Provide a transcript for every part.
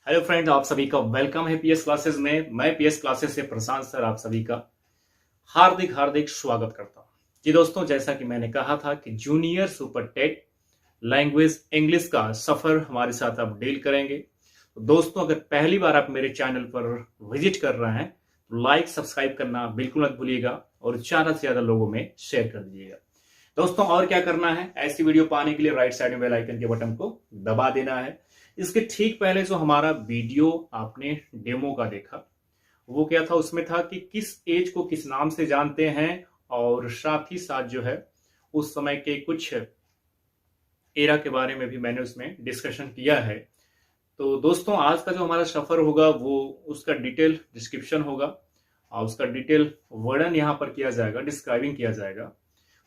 Hello friends, आप सभी का वेलकम है पीएस क्लासेस में। मैं पीएस क्लासेस से प्रशांत सर आप सभी का हार्दिक हार्दिक स्वागत करता हूं। जी दोस्तों, जैसा कि मैंने कहा था कि junior super TET language English का सफर हमारे साथ आप डील करेंगे। तो दोस्तों, अगर पहली बार आप मेरे चैनल पर विजिट कर रहे हैं तो लाइक सब्सक्राइब करना बिल्कुल मत भूलिएगा और ज्यादा से ज्यादा लोगों में शेयर कर दीजिएगा। दोस्तों, और क्या करना है, ऐसी वीडियो पाने के लिए राइट साइड में बेल आइकन के बटन को दबा देना है। इसके ठीक पहले जो हमारा वीडियो आपने डेमो का देखा, वो क्या था, उसमें था कि किस एज को किस नाम से जानते हैं और साथ ही साथ जो है उस समय के कुछ एरा के बारे में भी मैंने उसमें डिस्कशन किया है। तो दोस्तों, आज का जो हमारा सफर होगा वो उसका डिटेल डिस्क्रिप्शन होगा और उसका डिटेल वर्णन यहाँ पर किया जाएगा, डिस्क्राइबिंग किया जाएगा।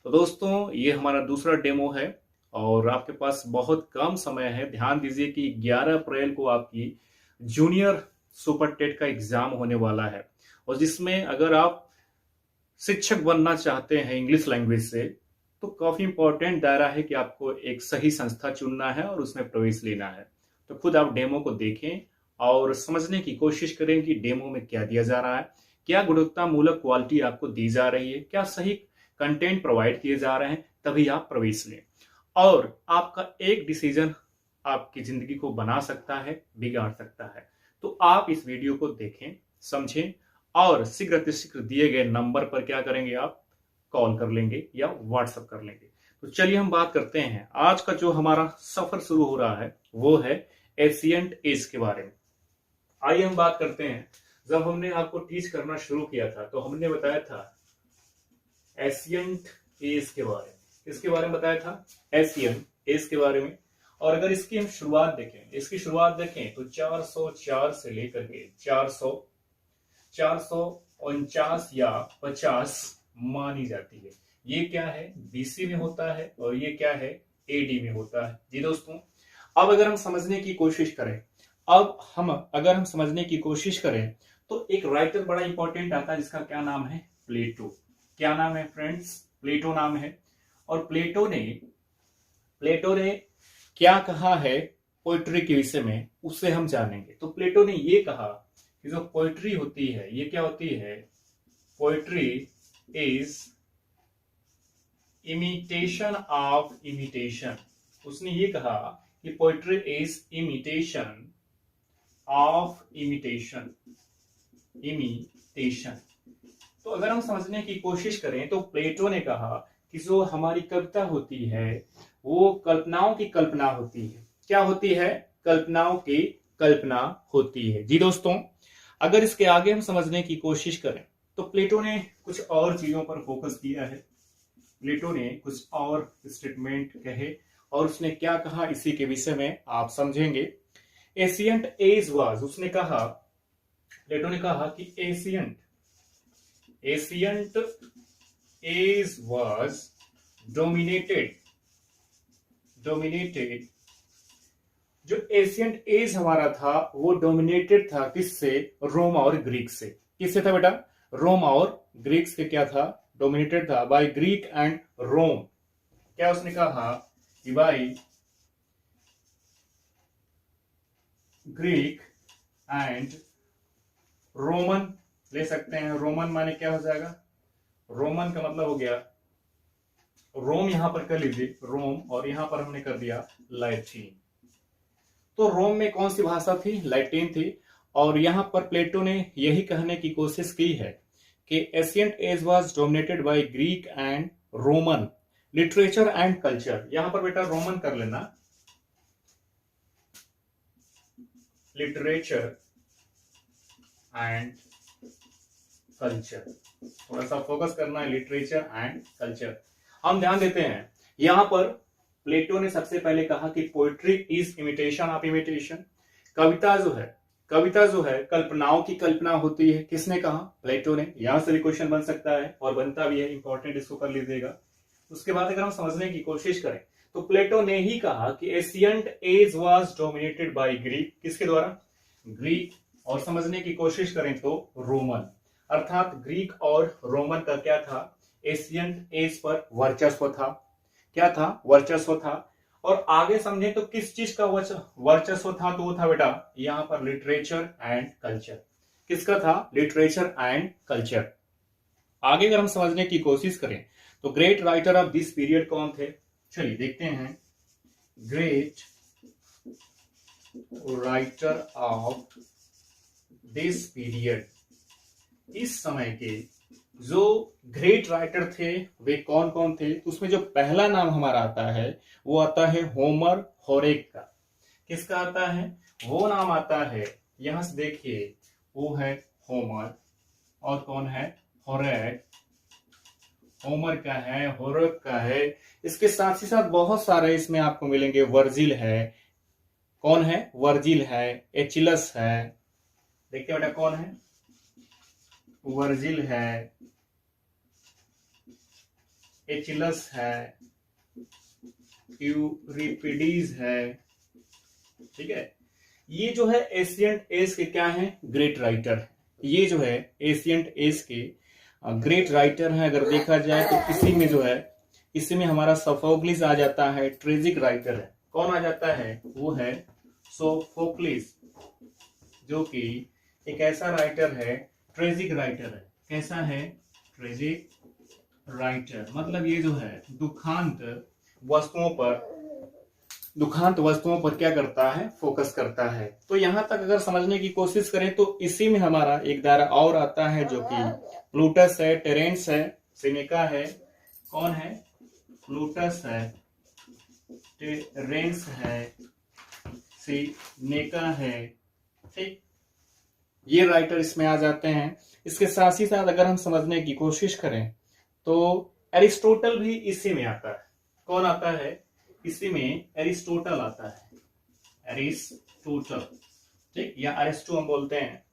तो दोस्तों, ये हमारा दूसरा डेमो है और आपके पास बहुत कम समय है। ध्यान दीजिए कि 11 अप्रैल को आपकी जूनियर सुपर टेट का एग्जाम होने वाला है और जिसमें अगर आप शिक्षक बनना चाहते हैं इंग्लिश लैंग्वेज से तो काफी इंपॉर्टेंट दायरा है कि आपको एक सही संस्था चुनना है और उसमें प्रवेश लेना है। तो खुद आप डेमो को देखें और समझने की कोशिश करें कि डेमो में क्या दिया जा रहा है, क्या गुणवत्तामूलक क्वालिटी आपको दी जा रही है, क्या सही कंटेंट प्रोवाइड किए जा रहे हैं, तभी आप प्रवेश लें। और आपका एक डिसीजन आपकी जिंदगी को बना सकता है, बिगाड़ सकता है। तो आप इस वीडियो को देखें, समझें और शीघ्र दिए गए नंबर पर क्या करेंगे, आप कॉल कर लेंगे या व्हाट्सएप कर लेंगे। तो चलिए हम बात करते हैं। आज का जो हमारा सफर शुरू हो रहा है वो है एशियंट एज के बारे में। आइए हम बात करते हैं। जब हमने आपको टीच करना शुरू किया था तो हमने बताया था एशियंट एज के बारे में। किसके बारे में बताया था? एशियन एज के बारे में। और अगर इसकी हम शुरुआत देखें, इसकी शुरुआत देखें तो 404 से लेकर के 449 या 50 मानी जाती है। ये क्या है? बीसी में होता है और ये क्या है? एडी में होता है। जी दोस्तों, अब अगर हम समझने की कोशिश करें तो एक राइटर बड़ा इंपॉर्टेंट आता है जिसका क्या नाम है? प्लेटो। क्या नाम है फ्रेंड्स? प्लेटो नाम है। और प्लेटो ने क्या कहा है पोइट्री के विषय में, उससे हम जानेंगे। तो प्लेटो ने ये कहा कि जो पोइट्री होती है ये क्या होती है? Poetry is imitation of imitation. उसने ये कहा कि poetry is imitation of imitation. तो अगर हम समझने की कोशिश करें तो प्लेटो ने कहा कि जो हमारी कविता होती है वो कल्पनाओं की कल्पना होती है। क्या होती है? कल्पनाओं की कल्पना होती है। जी दोस्तों, अगर इसके आगे हम समझने की कोशिश करें तो प्लेटो ने कुछ और चीजों पर फोकस किया है। प्लेटो ने कुछ और स्टेटमेंट कहे और उसने क्या कहा इसी के विषय में आप समझेंगे। एशियंट एज वाज, उसने कहा, प्लेटो ने कहा कि एशियंट एज वाज डोमिनेटेड। जो एशियंट एज हमारा था वो डोमिनेटेड था किससे? रोम और ग्रीक से। किससे था बेटा? रोम और ग्रीक से। क्या था? डोमिनेटेड था बाय ग्रीक एंड रोम। क्या उसने कहा कि बाय ग्रीक एंड रोमन ले सकते हैं। रोमन माने क्या हो जाएगा? रोमन का मतलब हो गया रोम, यहां पर कर लीजिए रोम, और यहां पर हमने कर दिया लैटिन। तो रोम में कौन सी भाषा थी? लैटिन थी। और यहां पर प्लेटो ने यही कहने की कोशिश की है कि ancient age was dominated by Greek and Roman literature and culture. यहां पर बेटा रोमन कर लेना, लिटरेचर एंड कल्चर। थोड़ा सा फोकस करना है, लिटरेचर एंड कल्चर। हम ध्यान देते हैं, यहां पर प्लेटो ने सबसे पहले कहा कि poetry is imitation of imitation. कविता जो है कल्पनाओं की कल्पना होती है। किसने कहा? प्लेटो ने। यहां से भी क्वेश्चन बन सकता है और बनता भी है, इंपॉर्टेंट, इसको कर लीजिएगा। उसके बाद अगर हम समझने की कोशिश करें तो प्लेटो ने ही कहा कि ancient age was dominated by Greek. किसके द्वारा? ग्रीक। और समझने की कोशिश करें तो रोमन, अर्थात ग्रीक और रोमन का क्या था? एशियंट एज पर वर्चस्व था। क्या था? वर्चस्व था। और आगे समझे तो किस चीज का वर्चस्व था, तो वो था बेटा यहां पर लिटरेचर एंड कल्चर। किसका था? Literature and culture. आगे अगर हम समझने की कोशिश करें तो great writer of this period कौन थे? चलिए देखते हैं। Great writer of this period, इस समय के जो ग्रेट राइटर थे वे कौन कौन थे? तो उसमें जो पहला नाम हमारा आता है वो आता है होमर होरेक का। किसका आता है? वो नाम आता है, यहां से देखिए, वो है होमर। और कौन है? होरेक। होमर का है, होरेक का है। इसके साथ ही साथ बहुत सारे इसमें आपको मिलेंगे। वर्जिल है। कौन है? वर्जिल है। एचिलस है। देखिए बेटा कौन है? वर्जिल है, एचिलस है, यूरिपिडीज है। ठीक है, ये जो है एशियंट एज के क्या है? Great writer. ये जो है एशियंट एज के ग्रेट राइटर है। अगर देखा जाए तो इसी में जो है, इसी में हमारा सोफोक्लिस आ जाता है, ट्रेजिक राइटर है। कौन आ जाता है? वो है सोफोक्लिस, जो कि एक ऐसा राइटर है, ट्रेजिक राइटर है। कैसा है? Tragic writer. मतलब ये जो है दुखांत वस्तुओं पर क्या करता है? फोकस करता है। तो यहां तक अगर समझने की कोशिश करें तो इसी में हमारा एक दायरा और आता है, जो कि प्लूटस है, टेरेंस है, सिनेका है। कौन है? प्लूटस है, टेरेंस है, सिनेका है। ठीक, ये राइटर इसमें आ जाते हैं। इसके साथ ही साथ अगर हम समझने की कोशिश करें तो एरिस्टोटल भी इसी में आता है। कौन आता है? इसी में एरिस्टोटल आता है, एरिस्टोटल। ठीक, या अरिस्टो हम बोलते हैं।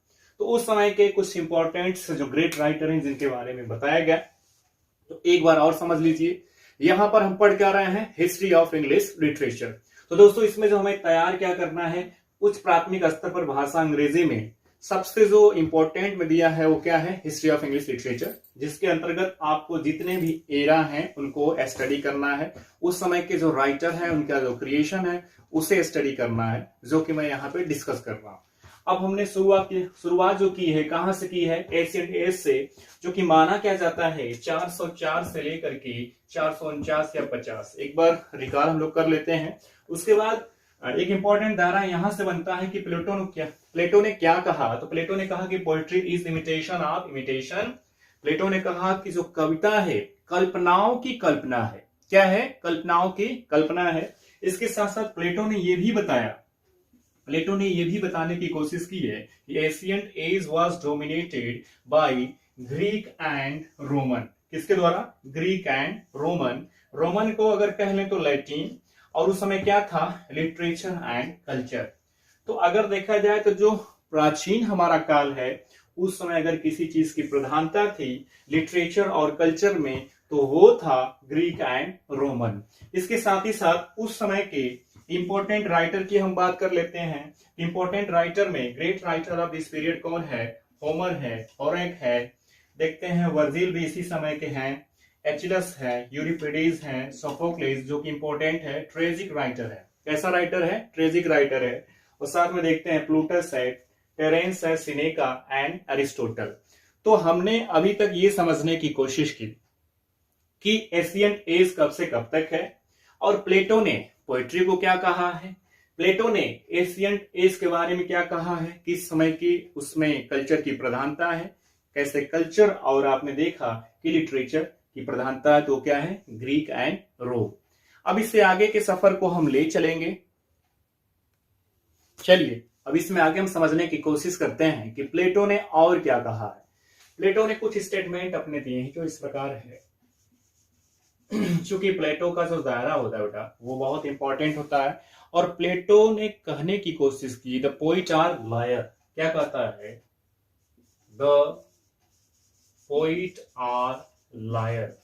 तो उस समय के कुछ इंपॉर्टेंट जो ग्रेट राइटर हैं जिनके बारे में बताया गया, तो एक बार और समझ लीजिए। यहां पर हम पढ़ क्या रहे हैं? History of English literature. तो दोस्तों इसमें जो हमें तैयार क्या करना है, उच्च प्राथमिक स्तर पर भाषा अंग्रेजी में सबसे जो इंपॉर्टेंट में दिया है वो क्या है? हिस्ट्री ऑफ इंग्लिश लिटरेचर, जिसके अंतर्गत आपको जितने भी एरा हैं उनको स्टडी करना है। उस समय के जो राइटर हैं उनका जो क्रिएशन है उसे स्टडी करना है, जो कि मैं यहाँ पे डिस्कस कर रहा हूं। अब हमने शुरुआत जो की है, कहां से की है? एशियंट एज से, जो कि माना क्या जाता है 404 से लेकर के 449 या 50। एक बार रिकॉल हम लोग कर लेते हैं। उसके बाद एक इंपॉर्टेंट धारा यहां से बनता है कि प्लेटो ने क्या कहा। तो प्लेटो ने कहा कि poetry is imitation of imitation. Plato ने कहा कि जो कविता है कल्पनाओं की कल्पना है। क्या है? कल्पनाओं की कल्पना है। इसके साथ साथ प्लेटो ने यह भी बताने की कोशिश की है कि ancient age was dominated by Greek and Roman. किसके द्वारा? Greek and Roman. रोमन को अगर कह लें तो लैटिन, और उस समय क्या था? Literature and culture. तो अगर देखा जाए तो जो प्राचीन हमारा काल है, उस समय अगर किसी चीज की प्रधानता थी लिटरेचर और कल्चर में, तो वो था ग्रीक एंड रोमन। इसके साथ ही साथ उस समय के इंपॉर्टेंट राइटर की हम बात कर लेते हैं। इंपॉर्टेंट राइटर में great writer of this period कौन है? होमर है, होरेक है, देखते हैं वर्जिल भी इसी समय के हैं, एचिलस है, यूरिपिडीज है, सोफोक्लिस जो कि इंपॉर्टेंट है, ट्रेजिक राइटर है। कैसा राइटर है? ट्रेजिक राइटर है। और साथ में देखते हैं प्लूटस है, टेरेंस है, सिनेका एंड एरिस्टोटल। तो हमने अभी तक ये समझने की कोशिश की कि एशियंट एज कब से कब तक है, और प्लेटो ने पोएट्री को क्या कहा है, प्लेटो ने एशियंट एज के बारे में क्या कहा है, किस समय की उसमें कल्चर की प्रधानता है, कैसे कल्चर और आपने देखा कि लिटरेचर की प्रधानता तो क्या है? ग्रीक एंड रोम। अब इससे आगे के सफर को हम ले चलेंगे। चलिए अब इसमें आगे हम समझने की कोशिश करते हैं कि प्लेटो ने और क्या कहा है। प्लेटो ने कुछ स्टेटमेंट अपने दिए हैं जो इस प्रकार है। चूंकि प्लेटो का जो दायरा होता है बेटा वो बहुत इंपॉर्टेंट होता है, और प्लेटो ने कहने की कोशिश की द पोइट आर लायर। क्या कहता है? The poet are liar.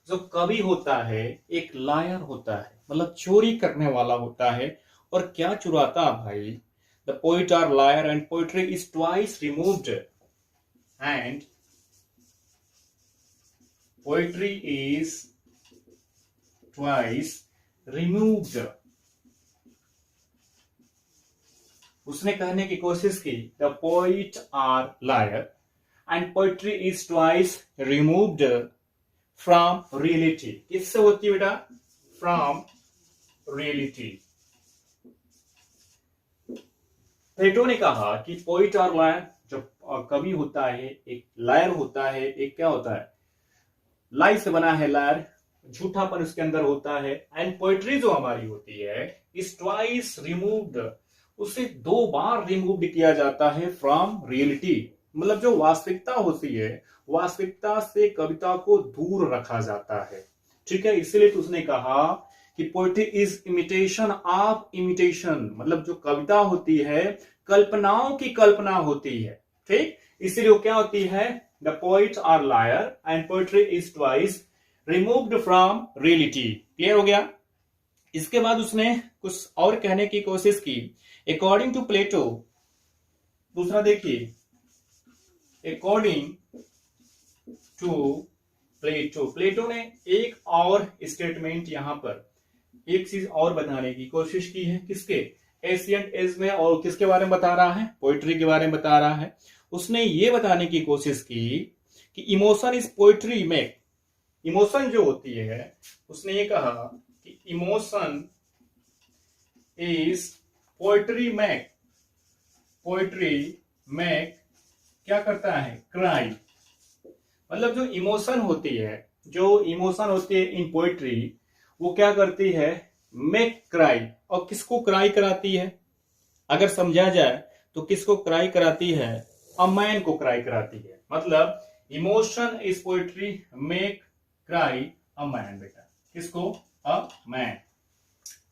जो कवि होता है एक लायर होता है, मतलब चोरी करने वाला होता है। और क्या चुराता भाई? The poet are liar and poetry is twice removed and poetry is twice removed उसने कहने की कोशिश की the poet are liar and poetry is twice removed from reality. किससे होती है बेटा? From reality. प्लेटो ने कहा कि पोइट और लायर, जो कवि होता है एक लायर होता है, एक क्या होता है? लाई से बना है लायर, झूठापन उसके अंदर होता है। एंड पोइट्री जो हमारी होती है इज ट्वाइस रिमूव्ड, उसे 2 बार रिमूव्ड किया जाता है फ्रॉम रियलिटी। मतलब जो वास्तविकता होती है, वास्तविकता से कविता को दूर रखा जाता है। ठीक है, इसलिए तो उसने कहा कि poetry is imitation of imitation. मतलब जो कविता होती है कल्पनाओं की कल्पना होती है। ठीक, इसीलिए वो क्या होती है? The poet are liar and poetry is twice removed from reality. Clear हो गया? इसके बाद उसने कुछ और कहने की कोशिश की। अकॉर्डिंग टू प्लेटो, दूसरा देखिए, अकॉर्डिंग टू प्लेटो, प्लेटो ने एक और स्टेटमेंट यहां पर एक चीज और बताने की कोशिश की है। किसके? एशियंट एज में। और किसके बारे में बता रहा है? पोइट्री के बारे में बता रहा है। उसने ये बताने की कोशिश की कि emotion is poetry make. Emotion जो होती है, उसने ये कहा कि emotion is poetry make. Poetry make क्या करता है? क्राई। मतलब जो इमोशन होती है, जो इमोशन होती है इन पोइट्री, वो क्या करती है? Make cry. और किसको क्राई कराती है? अगर समझा जाए तो किसको क्राई कराती है? अ मैन को क्राई कराती है। मतलब emotion is poetry make cry a man. बेटा किसको? A man.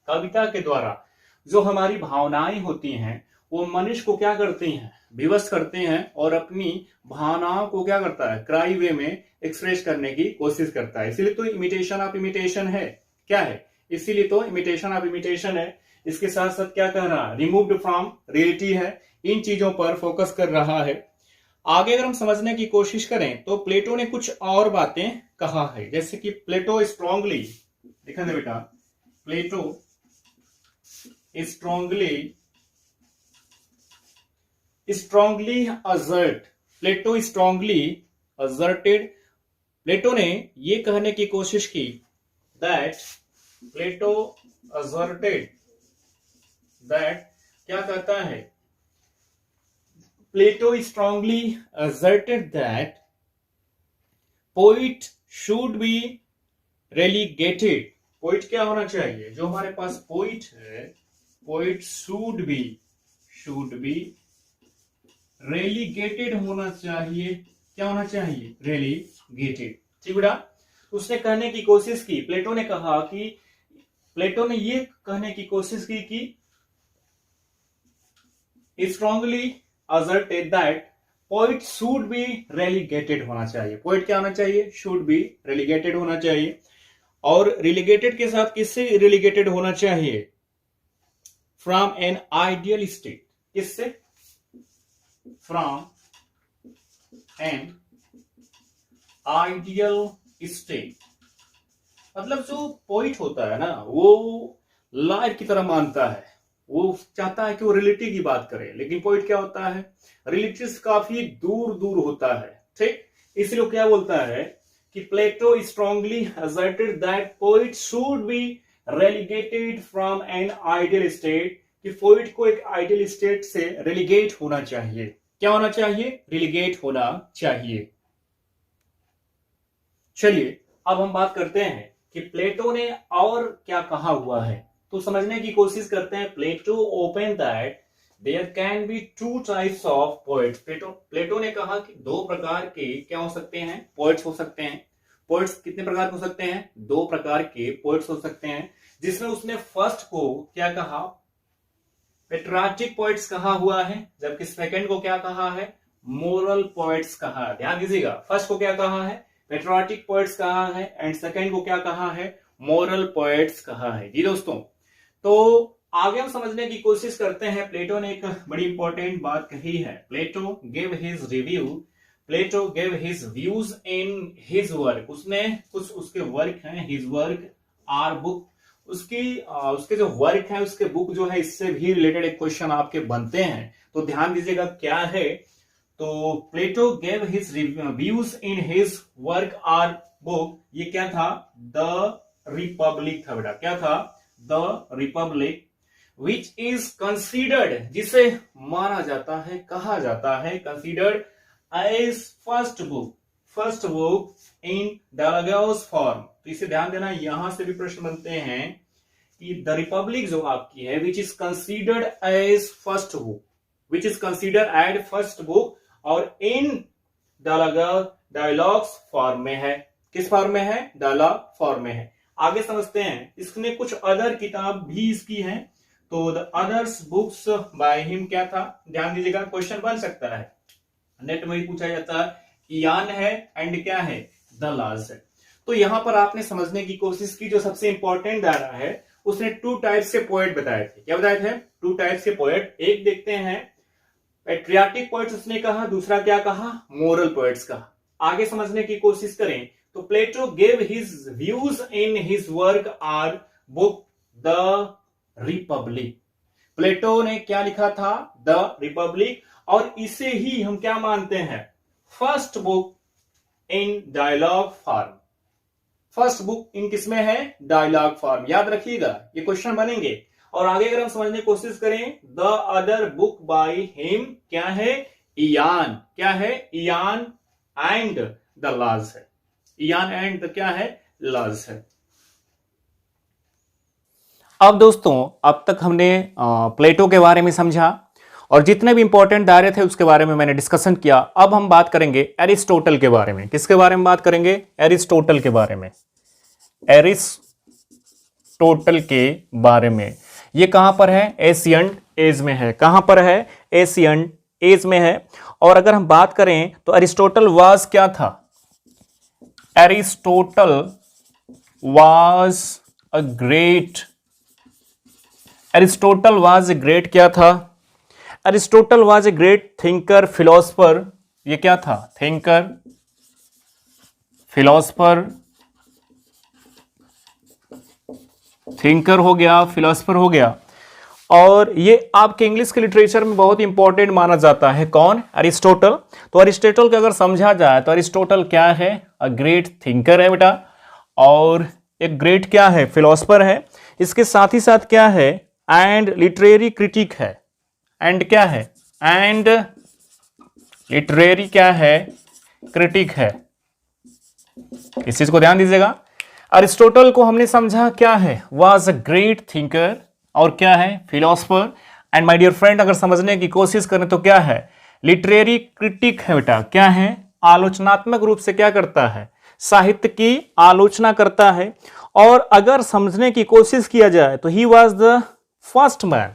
कविता के द्वारा जो हमारी भावनाएं होती हैं वो मनुष्य को क्या करती हैं? विवश करते हैं और अपनी भावनाओं को क्या करता है? क्राई वे में एक्सप्रेस करने की कोशिश करता है। इसीलिए तो इमिटेशन ऑफ इमिटेशन है। क्या है? इसीलिए तो इमिटेशन ऑफ इमिटेशन है। इसके साथ साथ क्या कह रहा है? रिमूव्ड फ्रॉम रियलिटी है। इन चीजों पर फोकस कर रहा है। आगे अगर हम समझने की कोशिश करें तो प्लेटो ने कुछ और बातें कहा है, जैसे कि प्लेटो स्ट्रांगली, देखा ना बेटा, प्लेटो स्ट्रांगली असर्ट, प्लेटो स्ट्रांगली असर्टेड, प्लेटो ने यह कहने की कोशिश की दैट, प्लेटो असर्टेड दैट, क्या कहता है? Plato strongly asserted that poet should be relegated। Poet क्या होना चाहिए? जो हमारे पास पोइट है, पोइट शुड बी रेलीगेटेड होना चाहिए। क्या होना चाहिए? रेलीगेटेड। ठीक बेटा, उसने कहने की कोशिश की, प्लेटो ने कहा कि, प्लेटो ने ये कहने की कोशिश की कि strongly asserted that poet should be relegated होना चाहिए। पोइट क्या होना चाहिए? should be relegated होना चाहिए। और relegated के साथ किससे relegated होना चाहिए? from an ideal state। किससे? from an ideal state। मतलब जो पोइट होता है ना, वो लाइफ की तरह मानता है, वो चाहता है कि वो रियलिटी की बात करे, लेकिन पोइट क्या होता है? रियलिटी से काफी दूर दूर होता है। ठीक, इसलिए क्या बोलता है कि Plato strongly asserted that poet should be relegated from an ideal state, कि पोइट को एक आइडियल स्टेट से रेलीगेट होना चाहिए। क्या होना चाहिए? रिलीगेट होना चाहिए। चलिए अब हम बात करते हैं कि प्लेटो ने और क्या कहा हुआ है, तो समझने की कोशिश करते हैं। Plato opined that there can be 2 types of poets. Plato ने कहा कि 2 प्रकार के क्या हो सकते हैं? पोएट्स हो सकते हैं। पोएट्स कितने प्रकार हो सकते हैं? 2 प्रकार के पोएट्स हो सकते हैं, जिसमें उसने फर्स्ट को क्या कहा? पेट्रियाटिक पोएट्स कहा हुआ है, जबकि सेकंड को क्या कहा है? मोरल पोएट्स कहा है। ध्यान दीजिएगा, फर्स्ट को क्या कहा है? पेट्रियाटिक पोएट्स कहा है, एंड सेकंड को क्या कहा है? मोरल पोएट्स कहा है। जी दोस्तों, तो आगे हम समझने की कोशिश करते हैं। प्लेटो ने एक बड़ी इंपॉर्टेंट बात कही है। Plato gave his review, Plato gave his views in his work. उसने कुछ उसके वर्क हैं, हिज वर्क आर बुक, उसके जो वर्क है, उसके बुक जो है, इससे भी रिलेटेड एक क्वेश्चन आपके बनते हैं। तो ध्यान दीजिएगा क्या है। तो Plato gave his views in his work or book, ये क्या था? द रिपब्लिक था बेटा। क्या था? The Republic, which is considered, जिसे माना जाता है, कहा जाता है, considered as first book in dialogues form. तो इसे ध्यान देना, यहां से भी प्रश्न बनते हैं कि द रिपब्लिक जो आपकी है, which is considered as first book, which is considered as first book, और इन डायलॉग्स फॉर्म में है। किस फॉर्म में है? डायलॉग फॉर्म में है। आगे समझते हैं। इसने कुछ अदर किताब भी इसकी है। तो the others books by him क्या था? ध्यान दीजिएगा, क्वेश्चन बन सकता है, नेट में ही पूछा जाता है। इयान है एंड क्या है? द लाज है। तो यहां पर आपने समझने की कोशिश की, जो सबसे इंपॉर्टेंट दायरा है, उसने 2 टाइप्स के पोएट बताए थे। क्या बताए थे? 2 टाइप्स के पोएट। एक देखते हैं पैट्रियाटिक पोएट्स उसने कहा, दूसरा क्या कहा? मोरल पोएट्स कहा। आगे समझने की कोशिश करें तो Plato gave his views in his work or book the Republic. Plato ने क्या लिखा था? द रिपब्लिक, और इसे ही हम क्या मानते हैं? First book in dialogue form. First book in किसमें है? Dialogue form. याद रखिएगा, ये क्वेश्चन बनेंगे। और आगे अगर हम समझने की कोशिश करें, the other book by him क्या है? इयान। क्या है? इयान एंड द लाज है। इयान एंड द क्या है? लाज है। अब दोस्तों, अब तक हमने प्लेटो के बारे में समझा और जितने भी इंपॉर्टेंट दायरे थे उसके बारे में मैंने डिस्कशन किया। अब हम बात करेंगे एरिस्टोटल के बारे में। किसके बारे में बात करेंगे? एरिस्टोटल के बारे में। एरिस्टोटल के बारे में। ये कहां पर है? एशियंट एज में है। कहां पर है? एशियंट एज में है। और अगर हम बात करें तो एरिस्टोटल वाज क्या था? Aristotle was a great, Aristotle was a great क्या था? Aristotle was a great thinker, philosopher. ये क्या था? थिंकर, फिलोसफर, थिंकर हो गया, फिलोसफर हो गया। और ये आपके इंग्लिश के लिटरेचर में बहुत इंपॉर्टेंट माना जाता है। कौन? एरिस्टोटल। तो एरिस्टोटल को अगर समझा जाए तो एरिस्टोटल क्या है? अ ग्रेट थिंकर है बेटा, और एक ग्रेट क्या है? फिलोसफर है। इसके साथ ही साथ क्या है? एंड लिटरेरी क्रिटिक है। एंड क्या है? एंड लिटरेरी क्या है? क्रिटिक है। इस चीज को ध्यान दीजिएगा। अरिस्टोटल को हमने समझा क्या है? वाज अ ग्रेट थिंकर, और क्या है? Philosopher. And my dear friend, अगर समझने की कोशिश करें तो क्या है? लिटरेरी क्रिटिक है बेटा। क्या है? आलोचनात्मक रूप से क्या करता है? साहित्य की आलोचना करता है। और अगर समझने की कोशिश किया जाए तो ही वॉज द फर्स्ट मैन।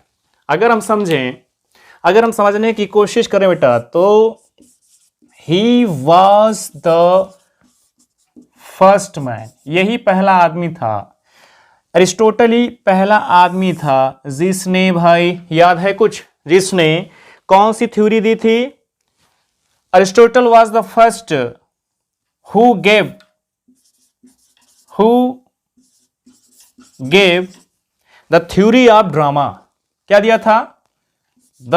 अगर हम समझें, अगर हम समझने की कोशिश करें बेटा तो ही वॉज द फर्स्ट मैन, यही पहला आदमी था। अरिस्टोटल ही पहला आदमी था जिसने, भाई याद है कुछ, जिसने कौन सी थ्योरी दी थी? Aristotle was the first who gave the theory of drama. क्या दिया था? The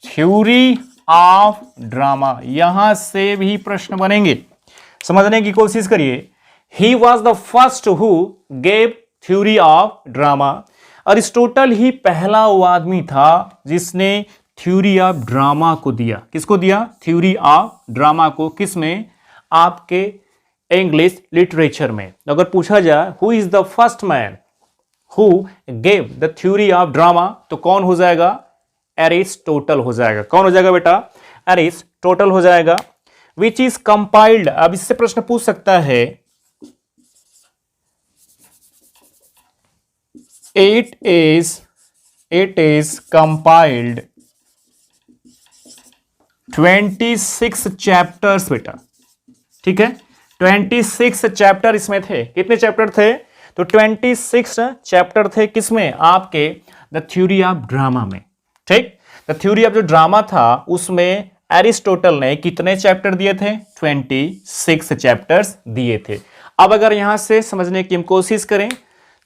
theory of drama. यहां से भी प्रश्न बनेंगे, समझने की कोशिश करिए। He was the first who gave theory of drama. Aristotle ही पहला वो आदमी था जिसने थ्योरी ऑफ ड्रामा को दिया। किसको दिया? थ्योरी ऑफ ड्रामा को। किसमें? आपके इंग्लिश लिटरेचर में। अगर पूछा जाए who is the first man who gave the theory of drama, तो कौन हो जाएगा? एरिस्टोटल हो जाएगा। कौन हो जाएगा बेटा? एरिस्टोटल हो जाएगा। विच इज कंपाइल्ड, अब इससे प्रश्न पूछ सकता है, इट इज कंपाइल्ड 26 चैप्टर्स बेटा। ठीक है, 26 चैप्टर इसमें थे। कितने चैप्टर थे? तो 26 चैप्टर थे। किसमें? आपके द थ्योरी ऑफ ड्रामा में। ठीक, द थ्योरी ऑफ जो ड्रामा था उसमें एरिस्टोटल ने कितने चैप्टर दिए थे? 26 चैप्टर्स दिए थे। अब अगर यहां से समझने की हम कोशिश करें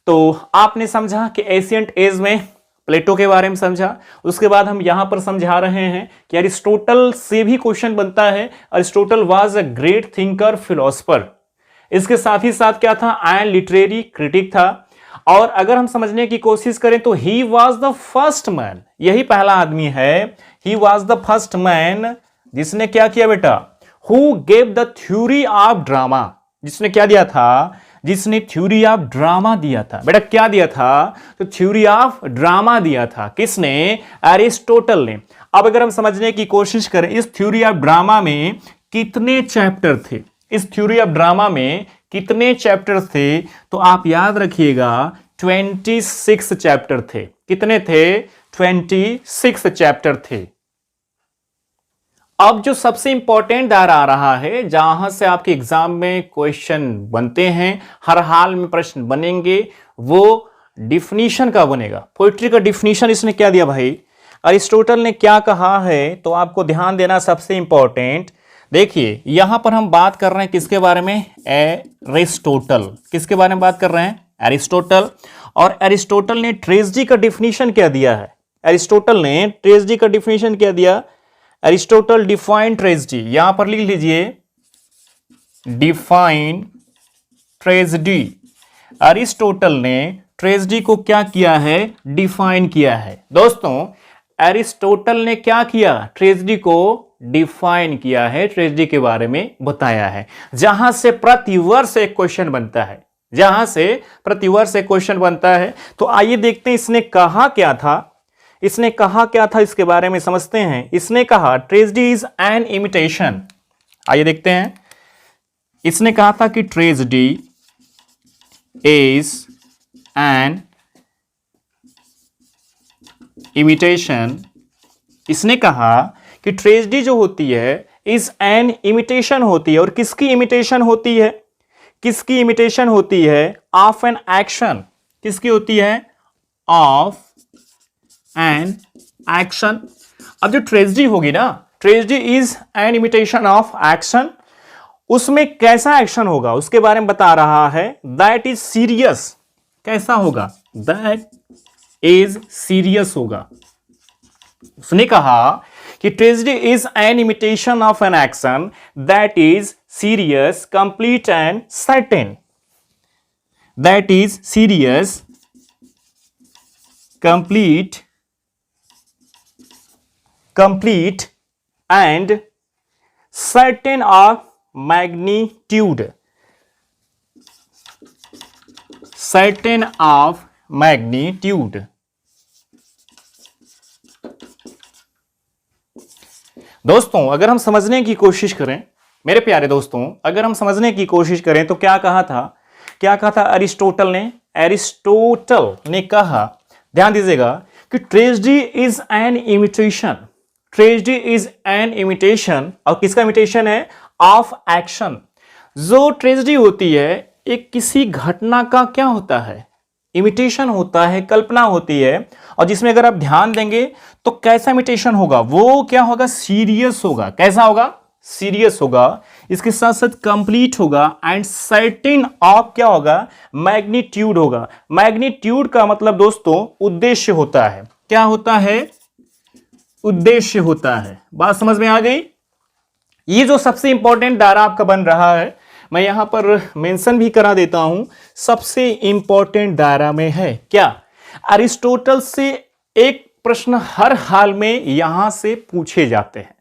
तो आपने समझा कि एशियंट एज में प्लेटो के बारे में समझा, उसके बाद हम यहां पर समझा रहे हैं कि अरिस्टोटल से भी क्वेश्चन बनता है। Aristotle was a great thinker philosopher, इसके साथ ही साथ क्या था, एंड लिटरेरी क्रिटिक था। और अगर हम समझने की कोशिश करें तो ही वॉज द फर्स्ट मैन, यही पहला आदमी है, ही वॉज द फर्स्ट मैन जिसने क्या किया बेटा, who gave the theory of drama, जिसने क्या दिया था, जिसने थ्योरी ऑफ ड्रामा दिया था। बेटा क्या दिया था, तो थ्योरी ऑफ ड्रामा दिया था। किसने, एरिस्टोटल ने। अब अगर हम समझने की कोशिश करें इस थ्योरी ऑफ ड्रामा में कितने चैप्टर थे, इस थ्योरी ऑफ ड्रामा में कितने चैप्टर थे, तो आप याद रखिएगा 26 चैप्टर थे। कितने थे, 26 चैप्टर थे। अब जो सबसे इंपॉर्टेंट दायरा आ रहा है, जहां से आपके एग्जाम में क्वेश्चन बनते हैं, हर हाल में प्रश्न बनेंगे, वो डिफिनीशन का बनेगा। पोइट्री का डिफिनीशन इसने क्या दिया भाई, अरिस्टोटल ने क्या कहा है, तो आपको ध्यान देना सबसे इंपॉर्टेंट। देखिए यहां पर हम बात कर रहे हैं किसके बारे में, एरिस्टोटल। किसके बारे में बात कर रहे हैं, एरिस्टोटल। और एरिस्टोटल ने ट्रेजेडी का डिफिनीशन क्या दिया है, एरिस्टोटल ने ट्रेजेडी का डिफिनीशन क्या दिया, एरिस्टोटल डिफाइन ट्रेजेडी, यहां पर लिख लीजिए डिफाइन ट्रेजेडी। अरिस्टोटल ने ट्रेजेडी को क्या किया है, डिफाइन किया है। दोस्तों एरिस्टोटल ने क्या किया, ट्रेजेडी को डिफाइन किया है, ट्रेजेडी के बारे में बताया है, जहां से प्रतिवर्ष एक क्वेश्चन बनता है, जहां से प्रतिवर्ष एक क्वेश्चन बनता है। तो आइए देखते हैं इसने कहा क्या था, इसने कहा क्या था, इसके बारे में समझते हैं। इसने कहा ट्रेजेडी इज एन इमिटेशन, आइए देखते हैं। इसने कहा था कि ट्रेजेडी इज एन इमिटेशन, इसने कहा कि ट्रेजेडी जो होती है इज एन इमिटेशन होती है, और किसकी इमिटेशन होती है, किसकी इमिटेशन होती है, ऑफ एन एक्शन। किसकी होती है, ऑफ एन एक्शन। अब जो ट्रेजेडी होगी ना, tragedy is an imitation of action, उसमें कैसा एक्शन होगा उसके बारे में बता रहा है, दैट इज सीरियस। कैसा होगा, दैट इज सीरियस होगा। उसने कहा कि tragedy is an imitation of an action that is serious, complete and certain. That is serious, complete and certain of magnitude, certain of magnitude. दोस्तों अगर हम समझने की कोशिश करें, मेरे प्यारे दोस्तों अगर हम समझने की कोशिश करें तो क्या कहा था, क्या कहा था अरिस्टोटल ने, एरिस्टोटल ने कहा, ध्यान दीजिएगा, कि tragedy is an imitation, tragedy is an imitation, और किसका इमिटेशन है, ऑफ एक्शन। जो ट्रेजेडी होती है एक किसी घटना का क्या होता है, इमिटेशन होता है, कल्पना होती है, और जिसमें अगर आप ध्यान देंगे तो कैसा इमिटेशन होगा, वो क्या होगा, सीरियस होगा। कैसा होगा, सीरियस होगा। इसके साथ साथ कंप्लीट होगा एंड सर्टेन ऑफ क्या होगा, मैग्नीट्यूड होगा। मैग्नीट्यूड का मतलब दोस्तों उद्देश्य होता है। क्या होता है, उद्देश्य होता है। बात समझ में आ गई। ये जो सबसे इंपॉर्टेंट दायरा आपका बन रहा है, मैं यहां पर मेंशन भी करा देता हूं, सबसे इंपॉर्टेंट दायरा में है क्या, अरिस्टोटल से एक प्रश्न हर हाल में यहां से पूछे जाते हैं,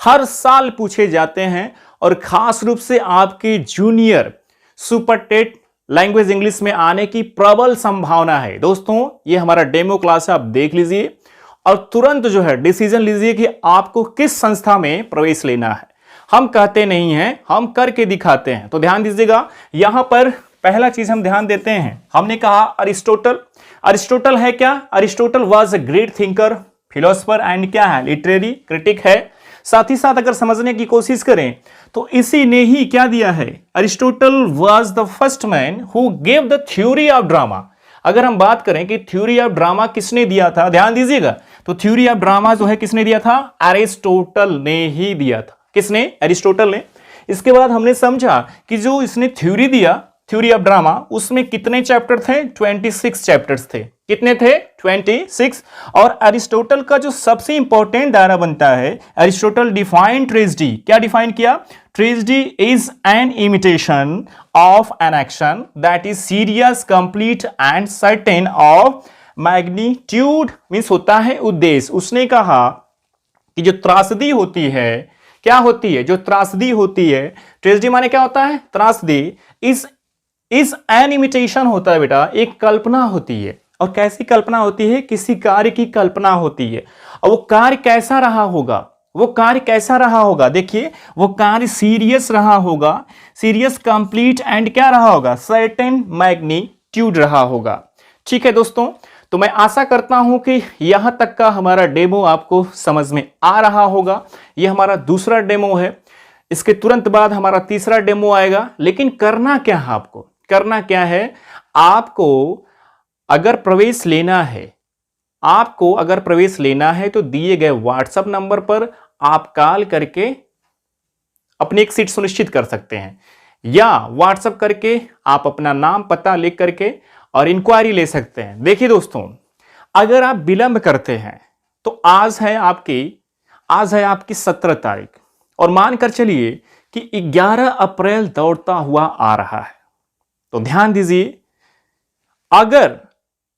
हर साल पूछे जाते हैं, और खास रूप से आपके junior super TET language English में आने की प्रबल संभावना है। दोस्तों ये हमारा डेमो क्लास है, आप देख लीजिए और तुरंत जो है डिसीजन लीजिए कि आपको किस संस्था में प्रवेश लेना है। हम कहते नहीं हैं, हम करके दिखाते हैं। तो ध्यान दीजिएगा, यहां पर पहला चीज हम ध्यान देते हैं, हमने कहा अरिस्टोटल। अरिस्टोटल है क्या, Aristotle was a great thinker, philosopher and क्या है, लिटरेरी क्रिटिक है। साथ ही साथ अगर समझने की कोशिश करें तो इसी ने ही क्या दिया है, Aristotle was the first man who gave the theory of drama. अगर हम बात करें कि थ्योरी ऑफ ड्रामा किसने दिया था, ध्यान दीजिएगा, तो थ्योरी ऑफ ड्रामा जो है किसने दिया था, अरिस्टोटल ने ही दिया था। किसने, अरिस्टोटल ने। इसके बाद हमने समझा कि जो इसने थ्योरी दिया, थ्योरी ऑफ ड्रामा, उसमें कितने चैप्टर थे? 26 चैप्टर्स थे। कितने थे? 26। और अरिस्टोटल का जो सबसे इंपॉर्टेंट दायरा बनता है, अरिस्टोटल डिफाइन ट्रेजेडी, क्या डिफाइन किया? Tragedy is an imitation of an action that is serious, complete and certain of magnitude, means होता है उद्देश्य। उसने कहा कि जो त्रासदी होती है, क्या होती है? जो त्रासदी होती है, ट्रेजेडी माने क्या होता है? त्रासदी इज एन इमिटेशन होता है बेटा, एक कल्पना होती है। और कैसी कल्पना होती है? किसी कार्य की कल्पना होती है। और वो कार्य कैसा रहा होगा? वो कार्य कैसा रहा होगा? देखिए, वो कार्य सीरियस रहा होगा, सीरियस, कंप्लीट एंड क्या रहा होगा? सर्टेन मैग्नीट्यूड रहा होगा। ठीक है दोस्तों, तो मैं आशा करता हूं कि यहां तक का हमारा डेमो आपको समझ में आ रहा होगा। यह हमारा दूसरा डेमो है। इसके तुरंत बाद हमारा तीसरा डेमो आएगा। लेकिन करना क्या है आपको? करना क्या है? आपको अगर प्रवेश लेना है, आपको अगर प्रवेश लेना है तो दिए गए व्हाट्सएप नंबर पर आप कॉल करके अपनी एक सीट सुनिश्चित कर सकते हैं, या व्हाट्सएप करके आप अपना नाम पता लिख करके और इंक्वायरी ले सकते हैं। देखिए दोस्तों, अगर आप विलंब करते हैं तो आज है आपकी 17 तारीख, और मानकर चलिए कि 11 अप्रैल दौड़ता हुआ आ रहा है। तो ध्यान दीजिए, अगर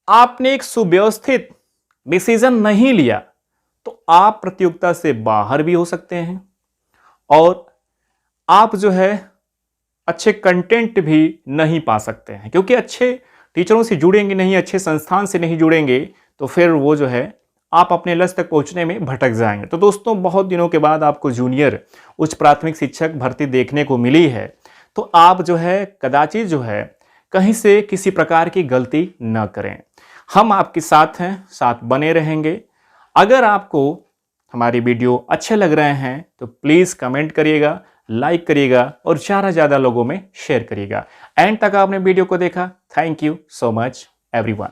आपने एक सुव्यवस्थित डिसीजन नहीं लिया तो आप प्रतियोगिता से बाहर भी हो सकते हैं, और आप जो है अच्छे कंटेंट भी नहीं पा सकते हैं, क्योंकि अच्छे टीचरों से जुड़ेंगे नहीं, अच्छे संस्थान से नहीं जुड़ेंगे, तो फिर वो जो है आप अपने लक्ष्य तक पहुंचने में भटक जाएंगे। तो दोस्तों, बहुत दिनों के बाद आपको जूनियर उच्च प्राथमिक शिक्षक भर्ती देखने को मिली है, तो आप जो है कदाचित जो है कहीं से किसी प्रकार की गलती न करें। हम आपके साथ हैं, साथ बने रहेंगे। अगर आपको हमारी वीडियो अच्छे लग रहे हैं तो प्लीज़ कमेंट करिएगा, लाइक करिएगा और ज़्यादा लोगों में शेयर करिएगा। एंड तक आपने वीडियो को देखा, thank you so much everyone.